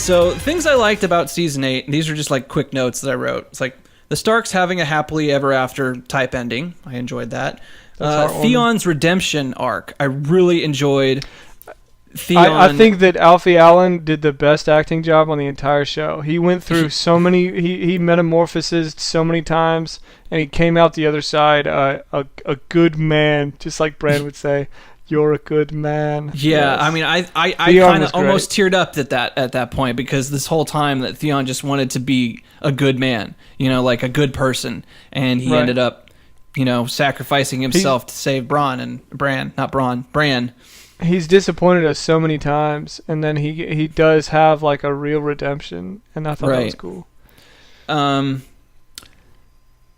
So things I liked about season 8, and these are just like quick notes that I wrote. It's like the Starks having a happily ever after type ending. I enjoyed that. Theon's redemption arc. I really enjoyed Theon. I think that Alfie Allen did the best acting job on the entire show. He went through so many, he metamorphoses so many times, and he came out the other side a good man, just like Bran would say. You're a good man. Yeah, yes. I mean, I kind of almost teared up at that point, because this whole time that Theon just wanted to be a good man, like a good person, and he ended up, sacrificing himself to save Bran. He's disappointed us so many times, and then he does have like a real redemption, and I thought that was cool.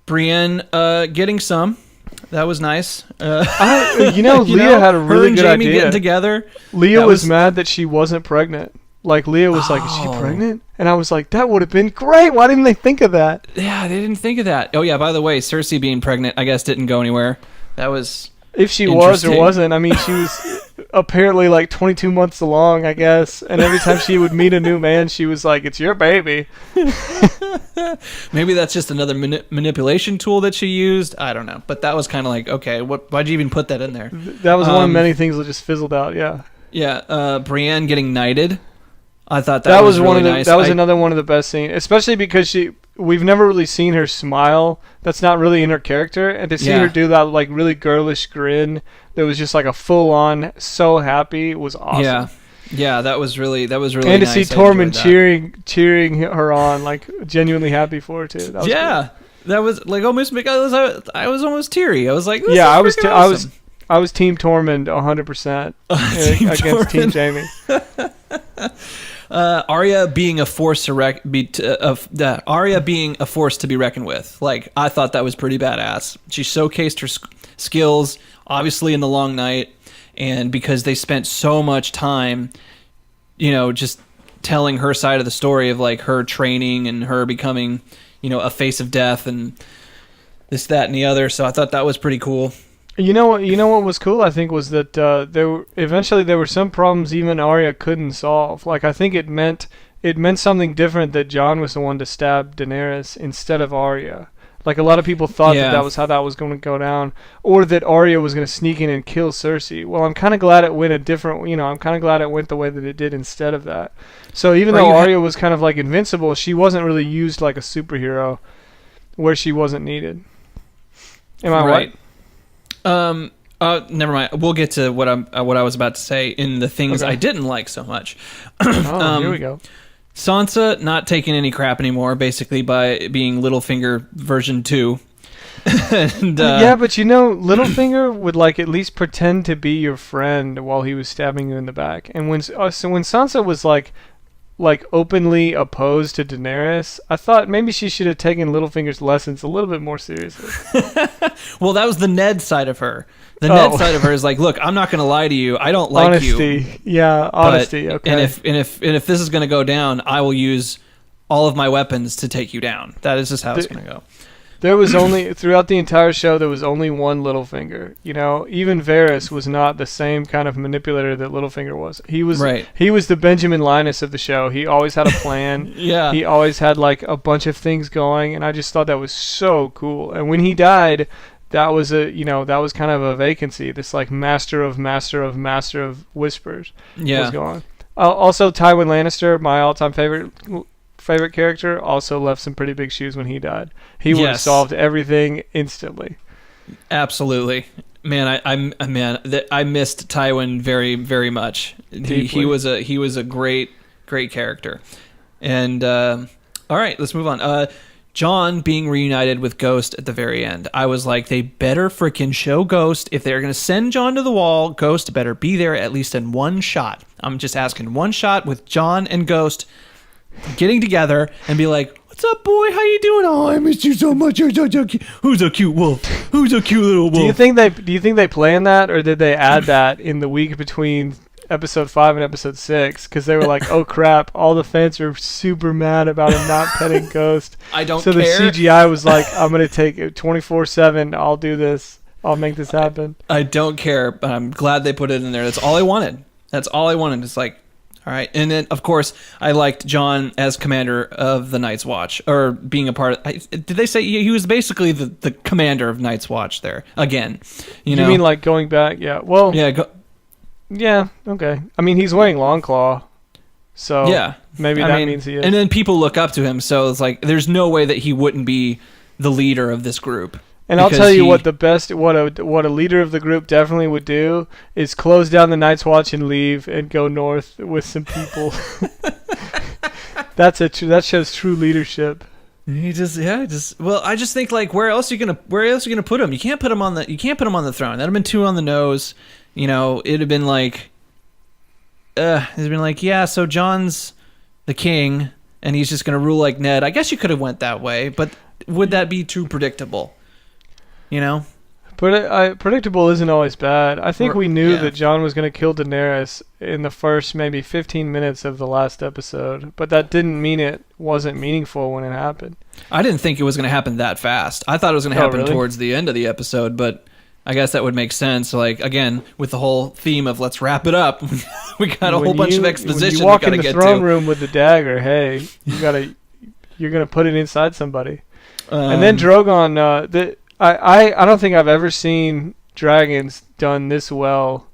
Brienne getting some. That was nice. Leah had a really good Jamie idea. Getting together. Leah was mad that she wasn't pregnant. Like, Leah was like, is she pregnant? And I was like, that would have been great. Why didn't they think of that? Yeah, they didn't think of that. Oh, yeah, by the way, Cersei being pregnant, I guess, didn't go anywhere. That was if she was or wasn't. I mean, she was apparently like 22 months along, I guess. And every time she would meet a new man, she was like, it's your baby. Maybe that's just another manipulation tool that she used. I don't know. But that was kind of like, okay, why'd you even put that in there? That was one of many things that just fizzled out, yeah. Yeah, Brienne getting knighted. I thought that was really nice. That was another one of the best scenes, especially because we've never really seen her smile. That's not really in her character, and to see her do that like really girlish grin that was just like a full on so happy was awesome. Yeah, that was really and nice. And to see Tormund cheering her on, like genuinely happy for her too. That was cool. That was like almost because I was almost teary. I was like, this I was Team Tormund 100% against Team Jamie. Arya being a force to Arya being a force to be reckoned with. Like, I thought that was pretty badass. She showcased her skills, obviously in the long night, and because they spent so much time, just telling her side of the story of like her training and her becoming, a face of death and this, that, and the other. So I thought that was pretty cool. You know what was cool, I think, was that there were some problems even Arya couldn't solve. Like, I think it meant something different that Jon was the one to stab Daenerys instead of Arya. Like, a lot of people thought that was how that was going to go down, or that Arya was going to sneak in and kill Cersei. Well, I'm kind of glad it went I'm kind of glad it went the way that it did instead of that. So even though Arya was kind of like invincible, she wasn't really used like a superhero where she wasn't needed. Am I right? Never mind. We'll get to what I was about to say in the things I didn't like so much. Here we go. Sansa not taking any crap anymore, basically, by being Littlefinger version 2. And, but Littlefinger would like at least pretend to be your friend while he was stabbing you in the back. And when Sansa was like openly opposed to Daenerys, I thought maybe she should have taken Littlefinger's lessons a little bit more seriously. Well, that was the Ned side of her. The Ned side of her is like, look, I'm not going to lie to you. I don't like you. Honesty. Yeah, honesty. Okay. And if this is going to go down, I will use all of my weapons to take you down. That is just how it's going to go. There was only, throughout the entire show, there was only one Littlefinger. Even Varys was not the same kind of manipulator that Littlefinger was. He was the Benjamin Linus of the show. He always had a plan. Yeah. He always had like a bunch of things going, and I just thought that was so cool. And when he died, that was kind of a vacancy. This like master of whispers was gone. Also, Tywin Lannister, my all-time favorite character, also left some pretty big shoes when he died. He would have solved everything instantly. Absolutely, man. I missed Tywin very, very much. He was a great character. And all right, let's move on. Jon being reunited with Ghost at the very end. I was like, they better freaking show Ghost. If they're going to send Jon to the wall, Ghost better be there at least in one shot. I'm just asking one shot with Jon and Ghost getting together and be like, what's up, boy? How you doing? Oh, I missed you so much. You're so cute. Who's a cute wolf? Who's a cute little wolf? Do you think they planned that, or did they add that in the week between episode 5 and episode 6? Because they were like, oh crap, all the fans are super mad about him not petting Ghost. I don't care. So the CGI was like, I'm going to take it 24/7. I'll do this. I'll make this happen. I don't care, but I'm glad they put it in there. That's all I wanted. It's like, All right. And then, of course, I liked Jon as commander of the Night's Watch, or being a part of... did they say he was basically the commander of Night's Watch there? Again, you know? You mean like going back? Yeah. Well... Yeah. Yeah, okay. I mean, he's wearing Longclaw, so yeah. maybe that means he is. And then people look up to him, so it's like, there's no way that he wouldn't be the leader of this group. And I'll tell you what a leader of the group definitely would do is close down the Night's Watch and leave and go north with some people. That shows true leadership. He well, I just think like where else are you gonna put him? You can't put him on the throne. That'd have been too on the nose. You know, it'd have been like yeah, so Jon's the king and he's just gonna rule like Ned. I guess you could have went that way, but would that be too predictable? You know? Predictable isn't always bad. I think we knew that Jon was going to kill Daenerys in the first maybe 15 minutes of the last episode, but that didn't mean it wasn't meaningful when it happened. I didn't think it was going to happen that fast. I thought it was going to happen towards the end of the episode, but I guess that would make sense. Like, again, with the whole theme of let's wrap it up, we got a whole bunch of exposition you walk in the throne room with the dagger, hey, you're going to put it inside somebody. And then Drogon, I don't think I've ever seen dragons done this well,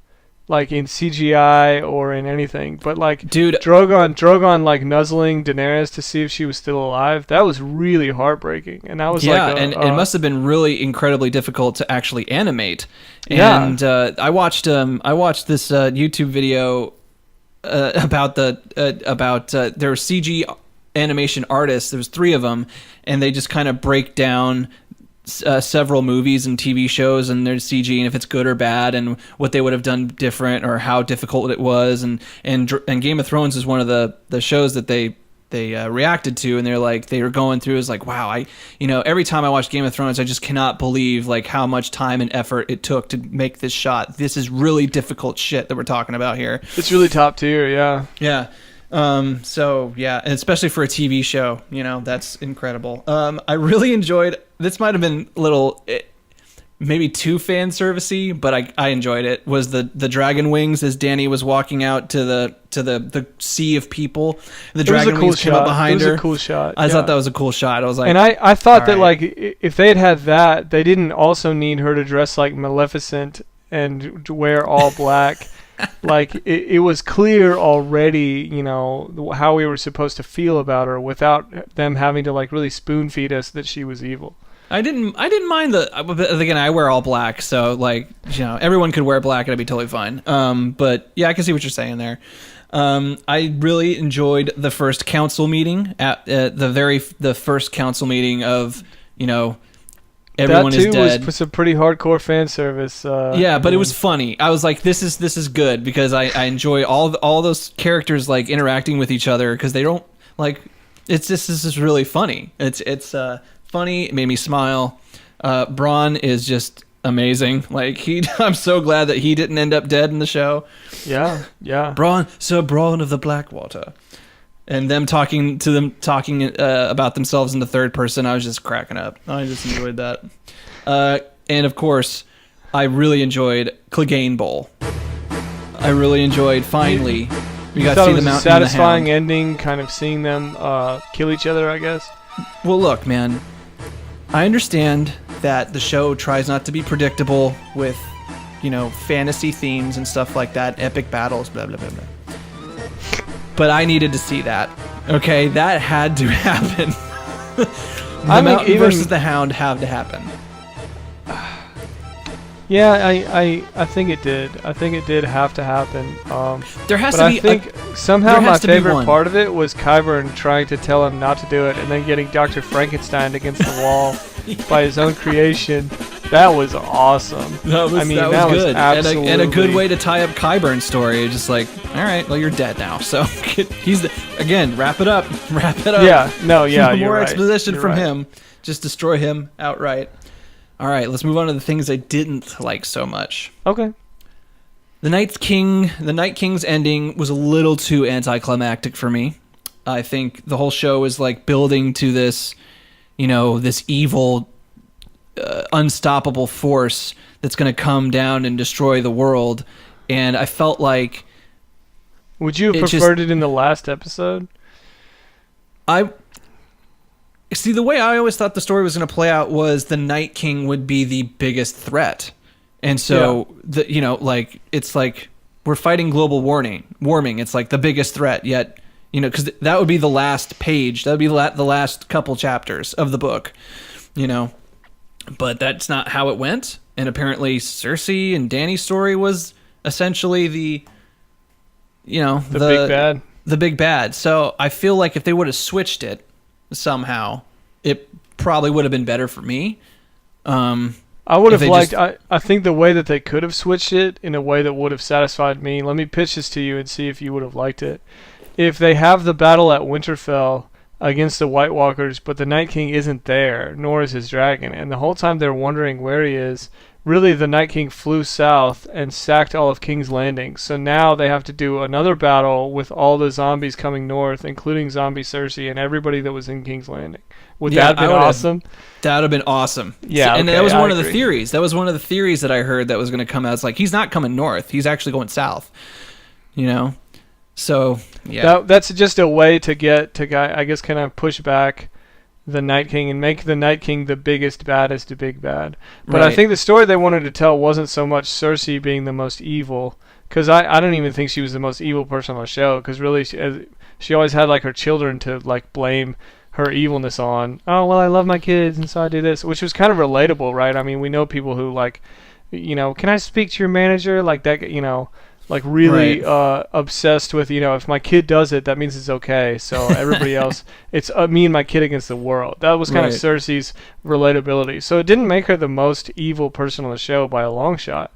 like in CGI or in anything. But like, dude, Drogon like nuzzling Daenerys to see if she was still alive. That was really heartbreaking, and that was and it must have been really incredibly difficult to actually animate. And I watched this YouTube video about there were CG animation artists. There was 3 of them, and they just kind of break down several movies and TV shows and their CG and if it's good or bad and what they would have done different or how difficult it was, and Game of Thrones is one of the shows that they reacted to, and they were going through is like, wow, every time I watch Game of Thrones I just cannot believe like how much time and effort it took to make this shot. This is really difficult shit that we're talking about here. It's really top tier. Yeah. So yeah, and especially for a TV show, that's incredible. I really enjoyed, this might have been a little, maybe too fan servicey, but I enjoyed it, was the dragon wings as Dany was walking out to the sea of people. The dragon wings came up behind her. It was a cool shot. I thought that was a cool shot. I was like, and I thought that like if they had that, they didn't also need her to dress like Maleficent and wear all black. Like it was clear already, how we were supposed to feel about her without them having to like really spoon feed us that she was evil. I didn't mind again, I wear all black, so like, everyone could wear black and it'd be totally fine. But yeah, I can see what you're saying there. I really enjoyed the first council meeting at the first council meeting of, everyone that too is dead. Was some pretty hardcore fan service. But it was funny. I was like, this is good because I enjoy all those characters like interacting with each other because they don't like. This is really funny. It's funny. It made me smile. Bronn is just amazing. Like I'm so glad that he didn't end up dead in the show. Yeah. Bronn, Sir Bronn of the Blackwater. And them talking about themselves in the third person, I was just cracking up. I just enjoyed that. And of course, I really enjoyed Clegane Bowl. I really enjoyed finally. We got to see the Mountain and the Hound. Satisfying ending, kind of seeing them kill each other, I guess. Well, look, man, I understand that the show tries not to be predictable with, fantasy themes and stuff like that, epic battles, blah blah blah blah. But I needed to see that. Okay, that had to happen. The Mountain versus the Hound had to happen. Yeah, I think it did. I think it did have to happen. There has to be. I think somehow my favorite part of it was Qyburn trying to tell him not to do it, and then getting Dr. Frankenstein against the wall by his own creation. That was awesome. That was good. Absolutely. And a good way to tie up Qyburn's story. Just like, all right, well, you're dead now. So wrap it up. Yeah, no more exposition from him. Just destroy him outright. All right, let's move on to the things I didn't like so much. Okay. The Night King's ending was a little too anticlimactic for me. I think the whole show is like building to this, this evil, unstoppable force that's going to come down and destroy the world. And I felt like Would you have preferred it in the last episode? I see, the way I always thought the story was going to play out was the Night King would be the biggest threat. And so, it's like we're fighting global warming. It's like the biggest threat yet, because that would be the last page. That would be the last couple chapters of the book, But that's not how it went. And apparently Cersei and Dany's story was essentially the big bad. The big bad. So I feel like if they would have switched it somehow, it probably would have been better for me. I would have liked... I think the way that they could have switched it in a way that would have satisfied me... Let me pitch this to you and see if you would have liked it. If they have the battle at Winterfell against the White Walkers, but the Night King isn't there, nor is his dragon, and the whole time they're wondering where he is, really the Night King flew south and sacked all of King's Landing. So now they have to do another battle with all the zombies coming north, including zombie Cersei and everybody that was in King's Landing. Would that have been awesome? That would have been awesome. Yeah, and that was one of the theories. That was one of the theories that I heard that was going to come out. It's like, he's not coming north. He's actually going south. So, yeah. That's just a way to I guess, kind of push back the Night King and make the Night King the biggest, baddest, the big bad. But right. I think the story they wanted to tell wasn't so much Cersei being the most evil, because I don't even think she was the most evil person on the show, because really she always had like her children to like blame her evilness on. Oh, well, I love my kids and so I do this, which was kind of relatable, right? I mean, we know people who like, can I speak to your manager? Like that, like really obsessed with, if my kid does it, that means it's okay. So everybody else, it's me and my kid against the world. That was kind of Cersei's relatability. So it didn't make her the most evil person on the show by a long shot.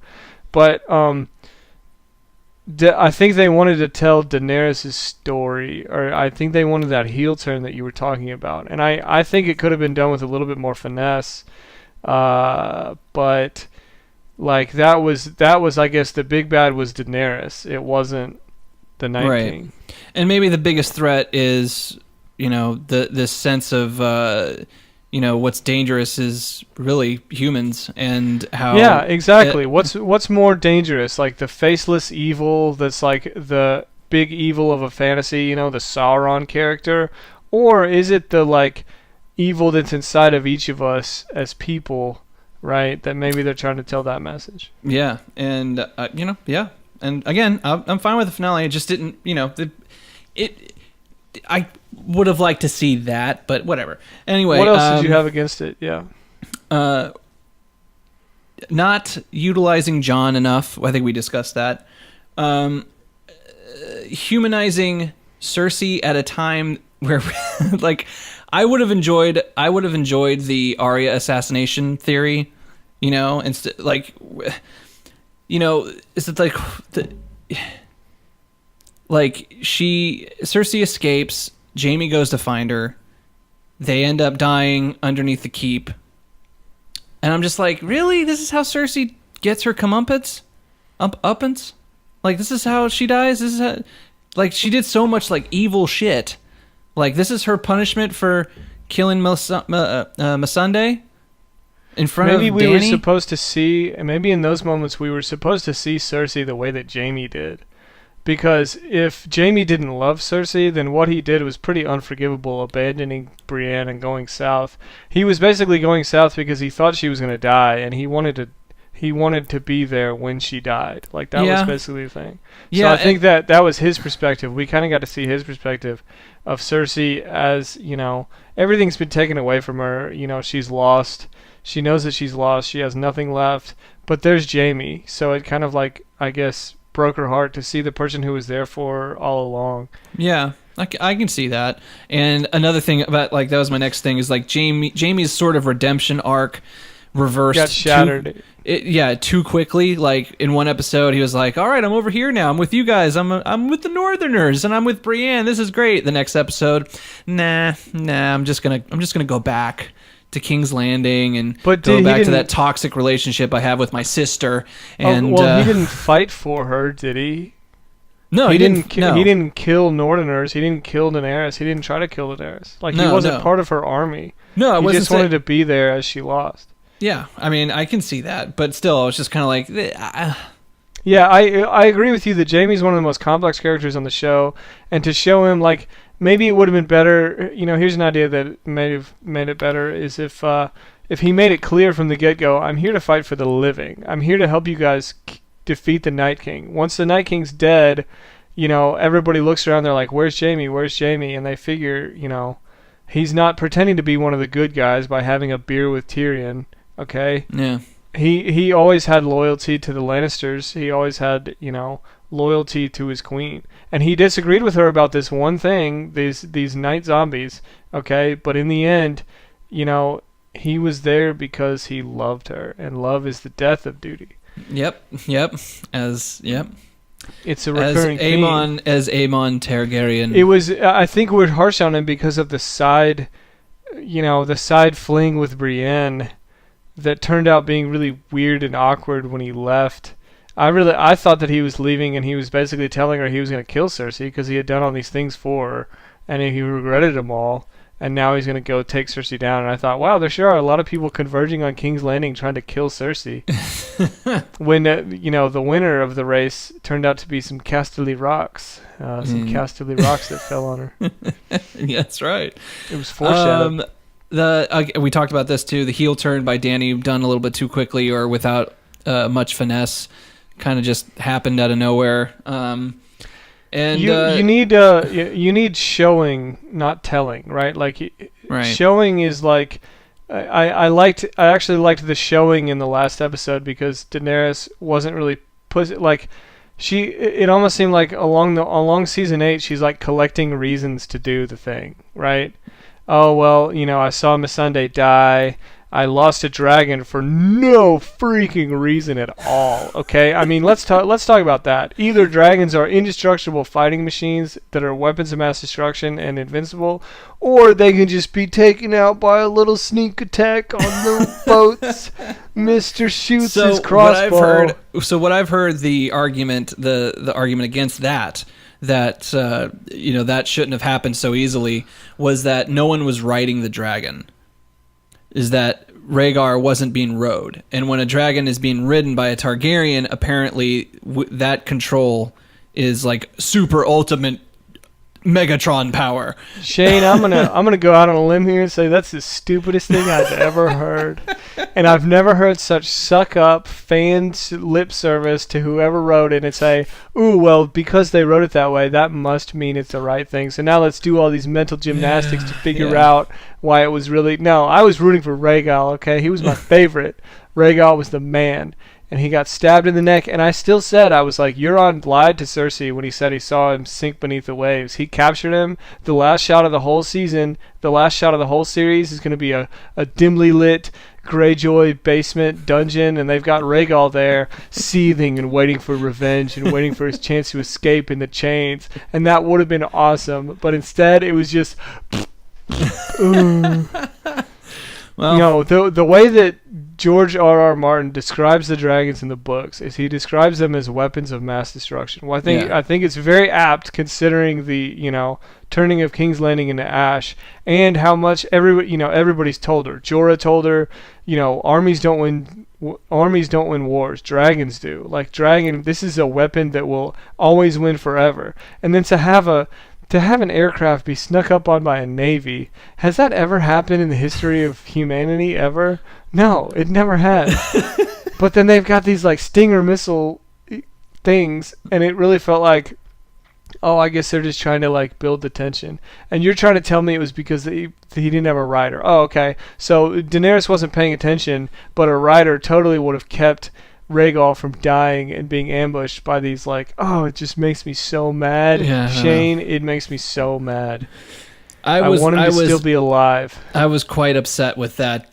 But I think they wanted to tell Daenerys' story, or I think they wanted that heel turn that you were talking about. And I think it could have been done with a little bit more finesse. But... like that was I guess the big bad was Daenerys. It wasn't the Night King. And maybe the biggest threat is this sense of what's dangerous is really humans, and how exactly. What's more dangerous, like the faceless evil that's like the big evil of a fantasy, the Sauron character, or is it the like evil that's inside of each of us as people? Right, that maybe they're trying to tell that message. Yeah, and and again, I'm fine with the finale. It just didn't, I would have liked to see that, but whatever. Anyway, what else did you have against it? Yeah, not utilizing Jon enough. I think we discussed that. Humanizing Cersei at a time where, like, I would have enjoyed the Arya assassination theory, instead, like, is it like Cersei escapes, Jaime goes to find her, they end up dying underneath the keep, and I'm just like, really? This is how Cersei gets her comeuppance? Uppance? Like, this is how she dies? This is how, like, she did so much, like, evil shit. Like, this is her punishment for killing Missandei in front of Dany? Maybe we were supposed to see... Maybe in those moments we were supposed to see Cersei the way that Jaime did. Because if Jaime didn't love Cersei, then what he did was pretty unforgivable, abandoning Brienne and going south. He was basically going south because he thought she was going to die, and he wanted to be there when she died. Like, that was basically the thing. So I think that was his perspective. We kind of got to see his perspective of Cersei as, everything's been taken away from her. She's lost. She knows that she's lost. She has nothing left. But there's Jaime. So it kind of, like, I guess, broke her heart to see the person who was there for her all along. Yeah, I can see that. And another thing about, like, that was my next thing, is, like, Jaime's sort of redemption arc reversed. Got shattered. Too quickly. Like, in one episode, he was like, "All right, I'm over here now. I'm with you guys. I'm with the Northerners, and I'm with Brienne. This is great." The next episode, nah. I'm just gonna go back to King's Landing and go back to that toxic relationship I have with my sister. And he didn't fight for her, did he? No, he didn't. He didn't kill Northerners. He didn't kill Daenerys. He didn't try to kill Daenerys. Like, he wasn't part of her army. No, he just wanted to be there as she lost. Yeah, I mean, I can see that, but still, it's just kind of like... Yeah, I agree with you that Jaime's one of the most complex characters on the show, and to show him, like, maybe it would have been better. Here's an idea that may have made it better: is if he made it clear from the get-go, I'm here to fight for the living. I'm here to help you guys defeat the Night King. Once the Night King's dead, everybody looks around. They're like, "Where's Jaime? Where's Jaime?" And they figure, he's not pretending to be one of the good guys by having a beer with Tyrion. Okay. Yeah. He always had loyalty to the Lannisters. He always had, loyalty to his queen. And he disagreed with her about this one thing, these night zombies, okay? But in the end, he was there because he loved her, and love is the death of duty. Yep. It's a recurring theme. As Aemon Targaryen. It was, I think we're harsh on him because of the side fling with Brienne that turned out being really weird and awkward when he left. I thought that he was leaving and he was basically telling her he was going to kill Cersei because he had done all these things for her and he regretted them all, and now he's going to go take Cersei down. And I thought, wow, there sure are a lot of people converging on King's Landing trying to kill Cersei. When the winner of the race turned out to be some Casterly rocks, Casterly rocks that fell on her. Yeah, that's right. It was foreshadowed. We talked about this too. The heel turn by Dany done a little bit too quickly or without much finesse, kind of just happened out of nowhere. And you need showing, not telling, right? Like showing is like I actually liked the showing in the last episode because Daenerys wasn't really it almost seemed like along season 8 she's like collecting reasons to do the thing, right? Oh, well, I saw Missandei die. I lost a dragon for no freaking reason at all. Okay, I mean, let's talk about that. Either dragons are indestructible fighting machines that are weapons of mass destruction and invincible, or they can just be taken out by a little sneak attack on the boats. Mister shoots his crossbow. What I've heard, the argument against that shouldn't have happened so easily was that no one was riding the dragon. Is that Rhaegar wasn't being rode. And when a dragon is being ridden by a Targaryen, apparently that control is like super ultimate Megatron power. Shane, I'm gonna go out on a limb here and say that's the stupidest thing I've ever heard, and I've never heard such suck up fan lip service to whoever wrote it and say, "Ooh, well, because they wrote it that way, that must mean it's the right thing. So now let's do all these mental gymnastics to figure out why it was really." No, I was rooting for Rhaegal. Okay, he was my favorite. Rhaegal was the man. And he got stabbed in the neck, and I still said, I was like, Euron lied to Cersei when he said he saw him sink beneath the waves. He captured him. The last shot of the whole season, the last shot of the whole series is going to be a dimly lit Greyjoy basement dungeon, and they've got Rhaegal there seething and waiting for revenge and waiting for his chance to escape in the chains. And that would have been awesome. But instead, it was just... Well, the way that George R.R. Martin describes the dragons in the books is he describes them as weapons of mass destruction. Well, I think it's very apt considering the turning of King's Landing into ash and how much everybody's told her. Jorah told her, armies don't win wars, dragons do. Like this is a weapon that will always win forever. And then to have an aircraft be snuck up on by a navy, has that ever happened in the history of humanity ever? No, it never has. But then they've got these like Stinger missile things, and it really felt like, oh, I guess they're just trying to like build the tension. And you're trying to tell me it was because he didn't have a rider. Oh, okay. So Daenerys wasn't paying attention, but a rider totally would have kept Rhaegal from dying and being ambushed by these like, oh, it just makes me so mad. Yeah, Shane, it makes me so mad. I want him to still be alive. I was quite upset with that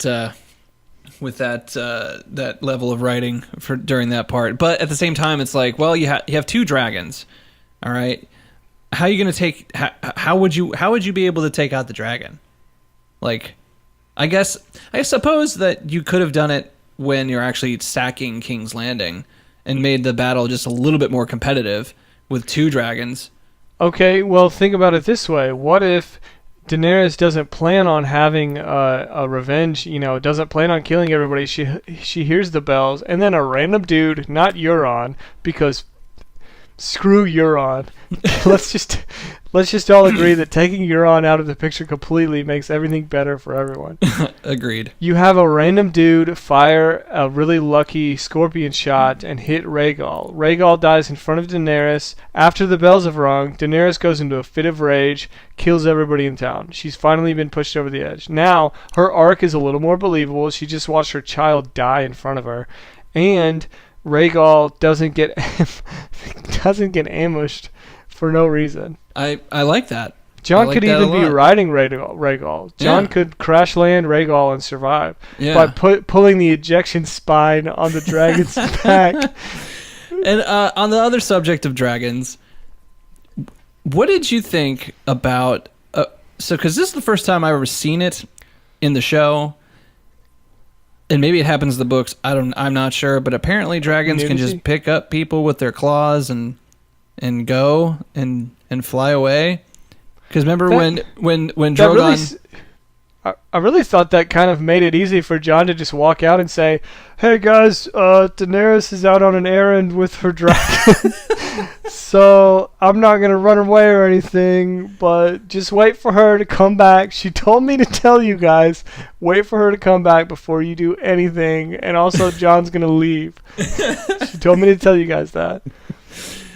that level of writing during that part. But at the same time, it's like, well, you have two dragons. All right. How are you going to take how would you be able to take out the dragon? Like, I suppose that you could have done it when you're actually sacking King's Landing and made the battle just a little bit more competitive with two dragons. Okay, well, think about it this way. What if Daenerys doesn't plan on having a revenge, doesn't plan on killing everybody. She hears the bells, and then a random dude, not Euron, because screw Euron. let's just all agree that taking Euron out of the picture completely makes everything better for everyone. Agreed. You have a random dude fire a really lucky scorpion shot and hit Rhaegal. Rhaegal dies in front of Daenerys. After the bells have rung, Daenerys goes into a fit of rage, kills everybody in town. She's finally been pushed over the edge. Now, her arc is a little more believable. She just watched her child die in front of her. And Rhaegal doesn't get ambushed for no reason. I like that. Jon could even be riding Rhaegal. Jon could crash land Rhaegal and survive by pulling the ejection spine on the dragon's back. And on the other subject of dragons, what did you think about... because this is the first time I've ever seen it in the show, and maybe it happens in the books. I'm not sure, but apparently dragons can just pick up people with their claws and go and fly away. Because remember when Drogon... I really thought that kind of made it easy for Jon to just walk out and say, "Hey guys, Daenerys is out on an errand with her dragon, so I'm not gonna run away or anything, but just wait for her to come back. She told me to tell you guys, wait for her to come back before you do anything, and also Jon's gonna leave. She told me to tell you guys that."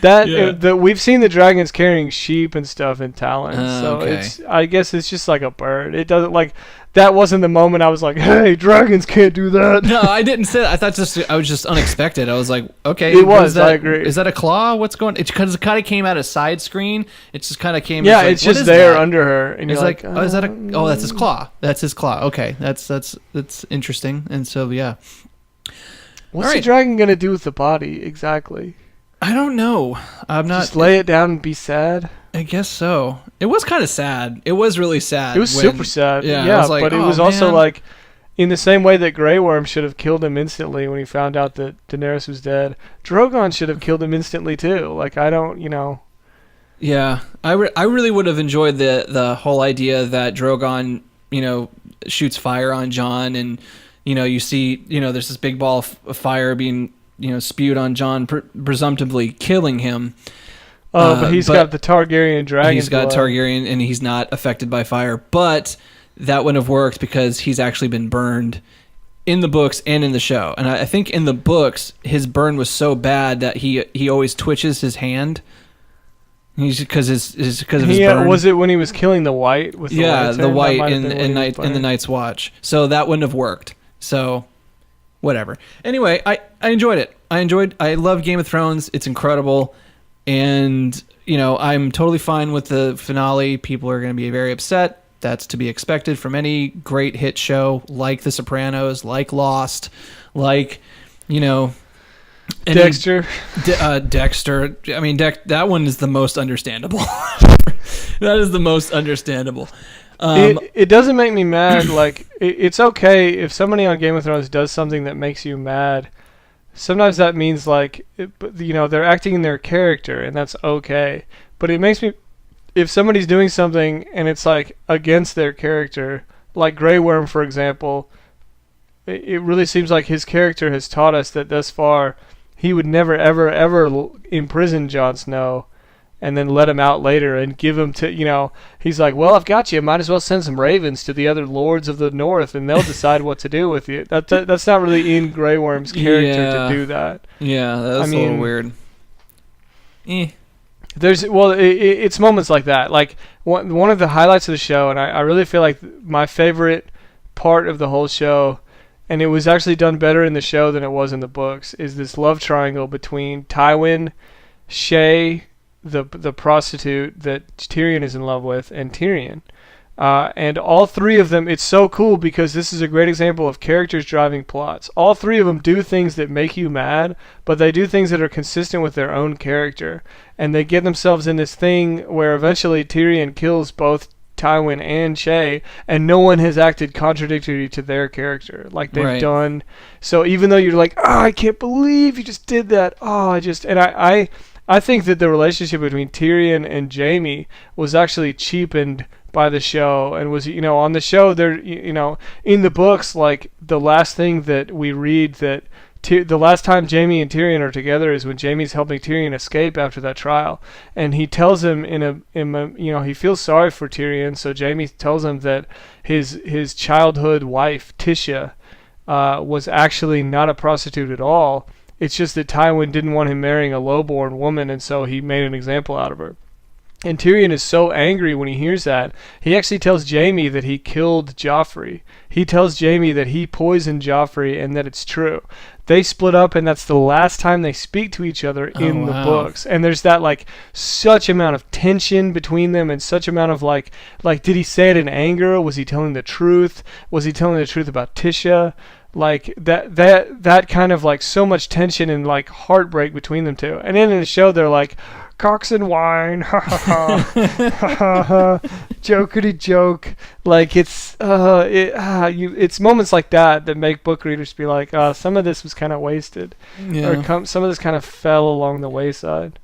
We've seen the dragons carrying sheep and stuff in Talon, so I guess it's just like a bird. It doesn't that wasn't the moment I was like, "Hey, dragons can't do that." No, I didn't say that. I thought I was just unexpected. I was like, okay, it was. I agree. Is that a claw? What's going? It's because it kind of came out a side screen. It just kind of came. Yeah, it's just there under her, and it's you're like, oh, is that oh, that's his claw. That's his claw. Okay, that's interesting. And so what's the dragon gonna do with the body exactly? I don't know. I'm not... Just lay it down and be sad? I guess so. It was kind of sad. It was really sad. It was super sad. Yeah, like, but it was also like, in the same way that Grey Worm should have killed him instantly when he found out that Daenerys was dead, Drogon should have killed him instantly too. Like, I don't, Yeah, I really would have enjoyed the whole idea that Drogon, shoots fire on Jon, and, you see, there's this big ball of fire being... spewed on Jon, presumptively killing him. But he's got the Targaryen dragon. He's got Targaryen, and he's not affected by fire. But that wouldn't have worked because he's actually been burned in the books and in the show. And I think in the books, his burn was so bad that he always twitches his hand. Because of his burn. Was it when he was killing the White? With the White in the Night's Watch. So that wouldn't have worked. So... whatever. Anyway, I enjoyed it. I love Game of Thrones. It's incredible. And, I'm totally fine with the finale. People are going to be very upset. That's to be expected from any great hit show like The Sopranos, like Lost, like, Dexter. Dexter. I mean, that one is the most understandable. That is the most understandable. It doesn't make me mad. Like, it's okay if somebody on Game of Thrones does something that makes you mad. Sometimes that means, like, they're acting in their character, and that's okay. But it makes me... if somebody's doing something and it's, like, against their character, like Grey Worm, for example, it really seems like his character has taught us that thus far he would never, ever, ever imprison Jon Snow and then let him out later and give him to, he's like, well, I've got you. Might as well send some ravens to the other lords of the north and they'll decide what to do with you. That's not really in Grey Worm's character to do that. Yeah, that's a little weird. It's moments like that. Like, one of the highlights of the show, and I really feel like my favorite part of the whole show, and it was actually done better in the show than it was in the books, is this love triangle between Tywin, Shae, the prostitute that Tyrion is in love with, and Tyrion. And all three of them, it's so cool because this is a great example of characters driving plots. All three of them do things that make you mad, but they do things that are consistent with their own character. And they get themselves in this thing where eventually Tyrion kills both Tywin and Shae, and no one has acted contradictory to their character like they've done. So even though you're like, I can't believe you just did that. I think that the relationship between Tyrion and Jaime was actually cheapened by the show, and was, on the show there, in the books, like the last thing that we read that the last time Jaime and Tyrion are together is when Jaime's helping Tyrion escape after that trial, and he tells him he feels sorry for Tyrion, so Jaime tells him that his childhood wife Tisha was actually not a prostitute at all. It's just that Tywin didn't want him marrying a lowborn woman, and so he made an example out of her. And Tyrion is so angry when he hears that, he actually tells Jaime that he killed Joffrey. He tells Jaime that he poisoned Joffrey and that it's true. They split up, and that's the last time they speak to each other in the books. And there's that, like, such amount of tension between them, and such amount of, like, did he say it in anger? Was he telling the truth? Was he telling the truth about Tisha? Like, that kind of, like, so much tension and, like, heartbreak between them two. And then in the show, they're like, cocks and wine, ha ha ha, jokety joke. Like, it's moments like that make book readers be like, some of this was kind of wasted, or some of this kind of fell along the wayside.